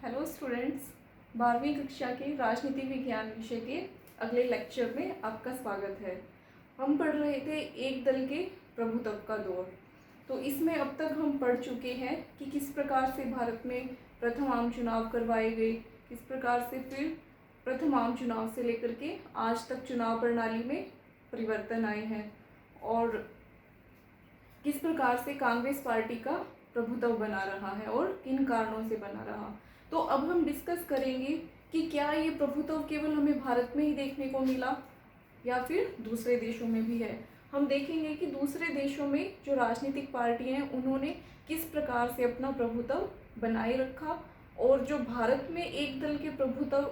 Hello students, 12वीं कक्षा के राजनीति विज्ञान विषय के अगले लेक्चर में आपका स्वागत है। हम पढ़ रहे थे एक दल के प्रभुत्व का दौर। तो इसमें अब तक हम पढ़ चुके हैं कि किस प्रकार से भारत में प्रथम आम चुनाव करवाए गए, किस प्रकार से फिर प्रथम आम चुनाव से लेकर के आज तक चुनाव प्रणाली में परिवर्तन आए हैं और किस प्रकार से कांग्रेस पार्टी का प्रभुत्व बना रहा है और किन कारणों से बना रहा। तो अब हम डिस्कस करेंगे कि क्या ये प्रभुत्व केवल हमें भारत में ही देखने को मिला या फिर दूसरे देशों में भी है। हम देखेंगे कि दूसरे देशों में जो राजनीतिक पार्टियां हैं उन्होंने किस प्रकार से अपना प्रभुत्व बनाए रखा और जो भारत में एक दल के प्रभुत्व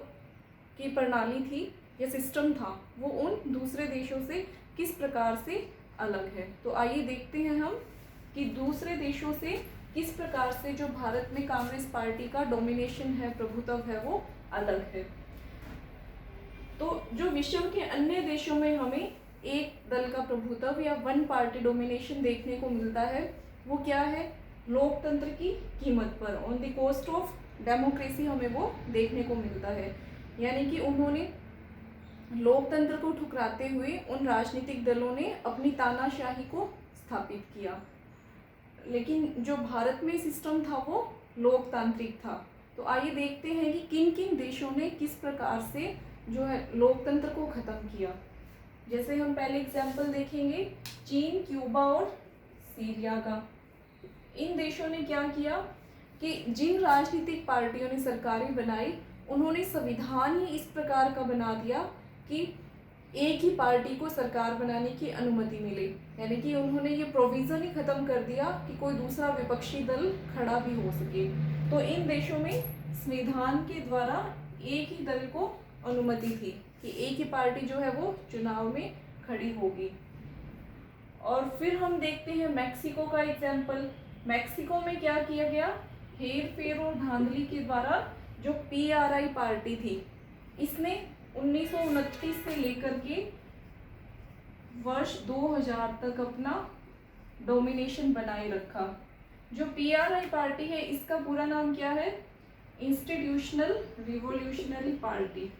की प्रणाली थी या सिस्टम था वो उन दूसरे देशों से किस प्रकार से अलग है। तो आइए देखते हैं हम कि दूसरे देशों से किस प्रकार से जो भारत में कांग्रेस पार्टी का डोमिनेशन है, प्रभुत्व है, वो अलग है। तो जो विश्व के अन्य देशों में हमें एक दल का प्रभुत्व या वन पार्टी डोमिनेशन देखने को मिलता है, वो क्या है? लोकतंत्र की कीमत पर, on the cost of democracy, हमें वो देखने को मिलता है। यानी कि उन्होंने लोकतंत्र को ठुकराते हुए उन राजनीतिक दलों ने अपनी तानाशाही को स्थापित किया। लेकिन जो भारत में सिस्टम था वो लोकतांत्रिक था। तो आइए देखते हैं कि किन किन देशों ने किस प्रकार से जो है लोकतंत्र को ख़त्म किया। जैसे हम पहले एग्जाम्पल देखेंगे चीन, क्यूबा और सीरिया का। इन देशों ने क्या किया कि जिन राजनीतिक पार्टियों ने सरकारें बनाई उन्होंने संविधान ही इस प्रकार का बना दिया कि एक ही पार्टी को सरकार बनाने की अनुमति मिले। यानी कि उन्होंने ये प्रोविज़न ही ख़त्म कर दिया कि कोई दूसरा विपक्षी दल खड़ा भी हो सके। तो इन देशों में संविधान के द्वारा एक ही दल को अनुमति थी कि एक ही पार्टी जो है वो चुनाव में खड़ी होगी। और फिर हम देखते हैं मैक्सिको का एग्जाम्पल। मैक्सिको में क्या किया गया? हेर फेर और धांधली के द्वारा जो PRI पार्टी थी इसने 1929 से लेकर के वर्ष 2000 तक अपना डोमिनेशन बनाए रखा। जो PRI पार्टी है इसका पूरा नाम क्या है? Institutional revolutionary party.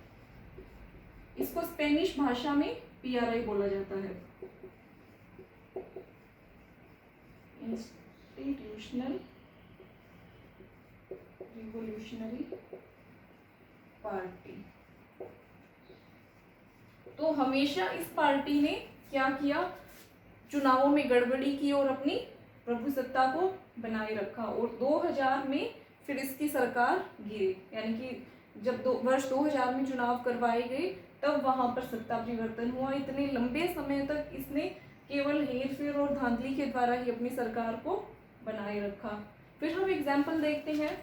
इसको स्पेनिश भाषा में PRI बोला जाता है, इंस्टीट्यूशनल रिवोल्यूशनरी पार्टी। तो हमेशा इस पार्टी ने क्या किया? चुनावों में गड़बड़ी की और अपनी प्रभुसत्ता को बनाए रखा और 2000 में फिर इसकी सरकार गिरी। यानी कि जब वर्ष 2000 में चुनाव करवाए गए तब वहां पर सत्ता परिवर्तन हुआ। इतने लंबे समय तक इसने केवल हेर फेर और धांधली के द्वारा ही अपनी सरकार को बनाए रखा। फिर हम एग्जाम्पल देखते हैं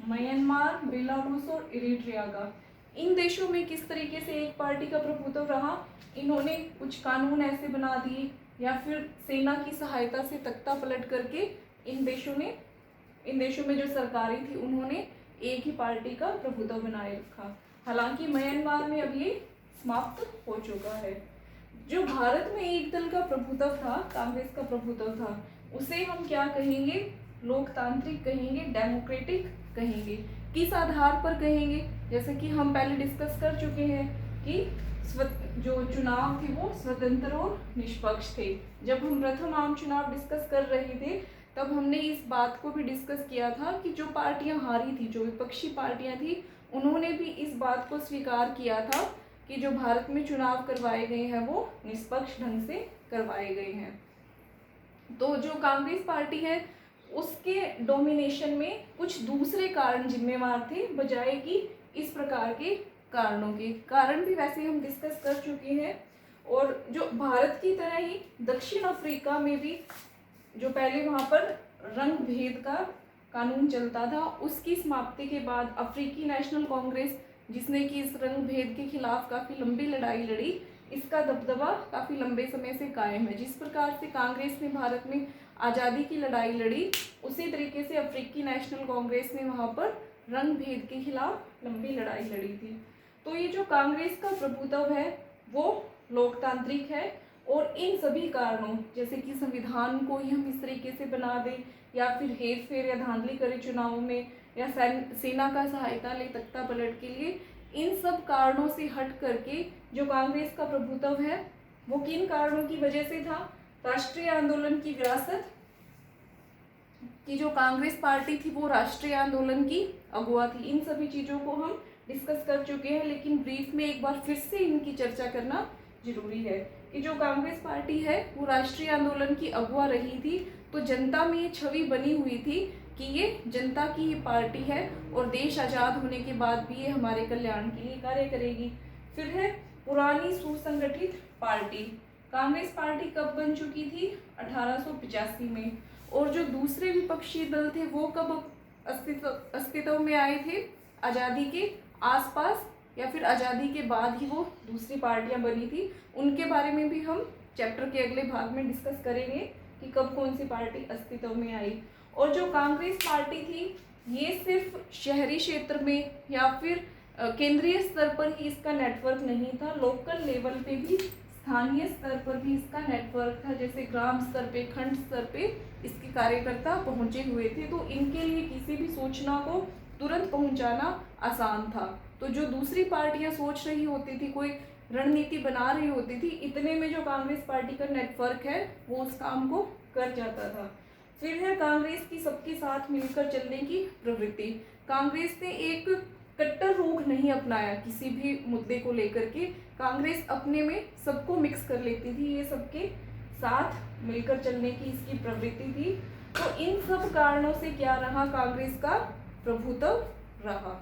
म्यांमार, बेलारूस और इरिट्रिया का। इन देशों में किस तरीके से एक पार्टी का प्रभुत्व रहा? इन्होंने कुछ कानून ऐसे बना दिए या फिर सेना की सहायता से तख्ता पलट करके इन देशों में जो सरकारें थी उन्होंने एक ही पार्टी का प्रभुत्व बनाए रखा। हालांकि म्यांमार में अब ये समाप्त हो चुका है। जो भारत में एक दल का प्रभुत्व था, कांग्रेस का प्रभुत्व था, उसे हम क्या कहेंगे? लोकतांत्रिक कहेंगे, डेमोक्रेटिक कहेंगे। किस आधार पर कहेंगे? जैसे कि हम पहले डिस्कस कर चुके हैं कि जो चुनाव थे वो स्वतंत्र और निष्पक्ष थे। जब हम प्रथम आम चुनाव डिस्कस कर रहे थे तब हमने इस बात को भी डिस्कस किया था कि जो पार्टियां हारी थी, जो विपक्षी पार्टियां थी, उन्होंने भी इस बात को स्वीकार किया था कि जो भारत में चुनाव करवाए गए हैं वो निष्पक्ष ढंग से करवाए गए हैं। तो जो कांग्रेस पार्टी है उसके डोमिनेशन में कुछ दूसरे कारण जिम्मेवार थे बजाय कि इस प्रकार के कारणों के। कारण भी वैसे हम डिस्कस कर चुके हैं। और जो भारत की तरह ही दक्षिण अफ्रीका में भी जो पहले वहाँ पर रंग भेद का कानून चलता था, उसकी समाप्ति के बाद अफ्रीकी नेशनल कांग्रेस, जिसने कि इस रंग भेद के खिलाफ काफ़ी लंबी लड़ाई लड़ी, इसका दबदबा काफ़ी लंबे समय से कायम है। जिस प्रकार से कांग्रेस ने भारत में आज़ादी की लड़ाई लड़ी, उसी तरीके से अफ्रीकी नेशनल कांग्रेस ने वहाँ पर रंग भेद के खिलाफ लंबी लड़ाई लड़ी थी। तो ये जो कांग्रेस का प्रभुत्व है वो लोकतांत्रिक है और इन सभी कारणों, जैसे कि संविधान को ही हम इस तरीके से बना दें या फिर हेर फेर या धांधली करें चुनावों में, या सेना का सहायता ले तख्ता पलट के लिए, इन सब कारणों से हट करके जो कांग्रेस का प्रभुत्व है वो किन कारणों की वजह से था? राष्ट्रीय आंदोलन की विरासत कि जो कांग्रेस पार्टी थी वो राष्ट्रीय आंदोलन की अगुवा थी। इन सभी चीज़ों को हम डिस्कस कर चुके हैं, लेकिन ब्रीफ में एक बार फिर से इनकी चर्चा करना जरूरी है कि जो कांग्रेस पार्टी है वो राष्ट्रीय आंदोलन की अगुवा रही थी। तो जनता में ये छवि बनी हुई थी कि ये जनता की ही पार्टी है और देश आज़ाद होने के बाद भी ये हमारे कल्याण के लिए कार्य करेगी। फिर है पुरानी सुसंगठित पार्टी। कांग्रेस पार्टी कब बन चुकी थी? 1885 में। और जो दूसरे विपक्षी दल थे वो कब अस्तित्व में आए थे? आज़ादी के आसपास या फिर आज़ादी के बाद ही वो दूसरी पार्टियां बनी थी। उनके बारे में भी हम चैप्टर के अगले भाग में डिस्कस करेंगे कि कब कौन सी पार्टी अस्तित्व में आई। और जो कांग्रेस पार्टी थी ये सिर्फ शहरी क्षेत्र में या फिर केंद्रीय स्तर पर ही इसका नेटवर्क नहीं था, लोकल लेवल पे भी, स्थानीय स्तर पर भी इसका नेटवर्क था। जैसे ग्राम स्तर पे, खंड स्तर पे इसके कार्यकर्ता पहुंचे हुए थे, तो इनके लिए किसी भी सूचना को तुरंत पहुंचाना आसान था। तो जो दूसरी पार्टियां सोच रही होती थी, कोई रणनीति बना रही होती थी, इतने में जो कांग्रेस पार्टी का नेटवर्क है वो उस काम को कर जाता था। फिर है कांग्रेस की सबके साथ मिलकर चलने की प्रवृत्ति। कांग्रेस ने एक कट्टर रुख नहीं अपनाया किसी भी मुद्दे को लेकर के। कांग्रेस अपने में सबको मिक्स कर लेती थी, ये सबके साथ मिलकर चलने की इसकी प्रवृत्ति थी। तो इन सब कारणों से क्या रहा? कांग्रेस का प्रभुत्व रहा।